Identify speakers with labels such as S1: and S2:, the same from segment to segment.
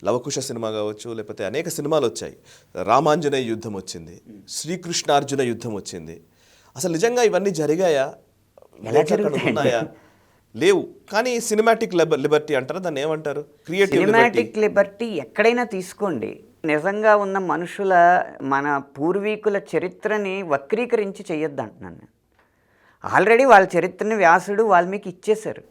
S1: Lavakusa cinema కావచ్చు, లేకపోతే అనేక సినిమాలు వచ్చాయి. రామాంజనేయ యుద్ధం వచ్చింది, శ్రీకృష్ణార్జున యుద్ధం వచ్చింది. అసలు నిజంగా ఇవన్నీ జరిగాయా, ఉన్నాయా? లేవు. కానీ సినిమాటిక్ లిబర్టీ అంటారు, దాన్ని ఏమంటారు? క్రియేటివ్
S2: సినిమాటిక్ లిబర్టీ ఎక్కడైనా తీసుకోండి. నిజంగా ఉన్న మనుషుల, మన పూర్వీకుల చరిత్రని వక్రీకరించి చెయ్యొద్దు అంటున్నాను నేను. ఆల్రెడీ వాళ్ళ చరిత్రని వ్యాసుడు వాల్మీకి ఇచ్చేశారు.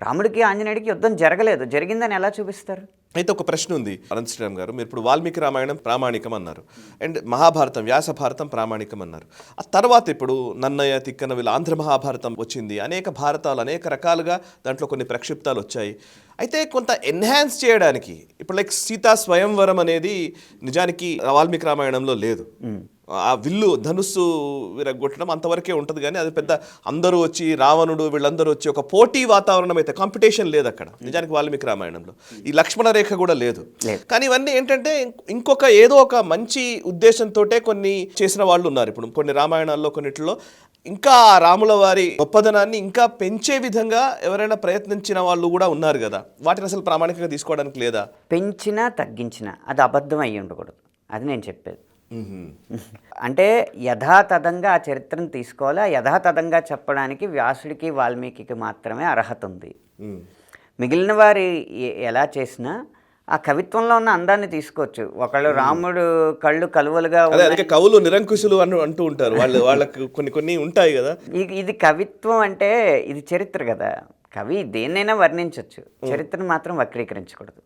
S2: రాముడికి ఆంజనేయుడికి యుద్ధం జరగలేదు, జరిగిందని ఎలా చూపిస్తారు?
S1: అయితే ఒక ప్రశ్న ఉంది అనంత శ్రీరామ్ గారు, మీరు ఇప్పుడు వాల్మీకి రామాయణం ప్రామాణికం అన్నారు, అండ్ మహాభారతం, వ్యాస భారతం ప్రామాణికం అన్నారు. ఆ తర్వాత ఇప్పుడు నన్నయ్య, తిక్కన, వీళ్ళ ఆంధ్ర మహాభారతం వచ్చింది, అనేక భారతాలు, అనేక రకాలుగా దాంట్లో కొన్ని ప్రక్షిప్తాలు వచ్చాయి. అయితే కొంత ఎన్హాన్స్ చేయడానికి ఇప్పుడు లైక్ సీతా స్వయంవరం అనేది నిజానికి వాల్మీకి రామాయణంలో లేదు. ఆ విల్లు ధనుస్సు విరగొట్టడం అంతవరకే ఉంటుంది, కానీ అది పెద్ద అందరూ వచ్చి రావణుడు వీళ్ళందరూ వచ్చి ఒక పోటీ వాతావరణం అయితే, కాంపిటీషన్ లేదు అక్కడ నిజానికి వాల్మీకి రామాయణంలో. ఈ లక్ష్మణ రేఖ కూడా లేదు. కానీ ఇవన్నీ ఏంటంటే ఇంకొక ఏదో ఒక మంచి ఉద్దేశంతో కొన్ని చేసిన వాళ్ళు ఉన్నారు. ఇప్పుడు కొన్ని రామాయణాల్లో కొన్నిట్లో ఇంకా రాముల వారి గొప్పదనాన్ని ఇంకా పెంచే విధంగా ఎవరైనా ప్రయత్నించిన వాళ్ళు కూడా ఉన్నారు కదా, వాటిని అసలు ప్రామాణికంగా తీసుకోవడానికి లేదా?
S2: పెంచినా తగ్గించినా అది అబద్ధం అయ్యి ఉండకూడదు, అది నేను చెప్పేది. అంటే యథాతథంగా ఆ చరిత్రను తీసుకోవాలి. ఆ యథాతథంగా చెప్పడానికి వ్యాసుడికి వాల్మీకి మాత్రమే అర్హత ఉంది. మిగిలిన వారి ఎలా చేసినా ఆ కవిత్వంలో ఉన్న అందాన్ని తీసుకోవచ్చు. ఒకళ్ళు రాముడు కళ్ళు కలువలుగా,
S1: కవులు నిరంకుశులు అంటూ ఉంటారు వాళ్ళు, వాళ్ళకు కొన్ని ఉంటాయి కదా.
S2: ఇది కవిత్వం అంటే ఇది చరిత్ర కదా, కవి దేన్నైనా వర్ణించవచ్చు, చరిత్రను మాత్రం వక్రీకరించకూడదు.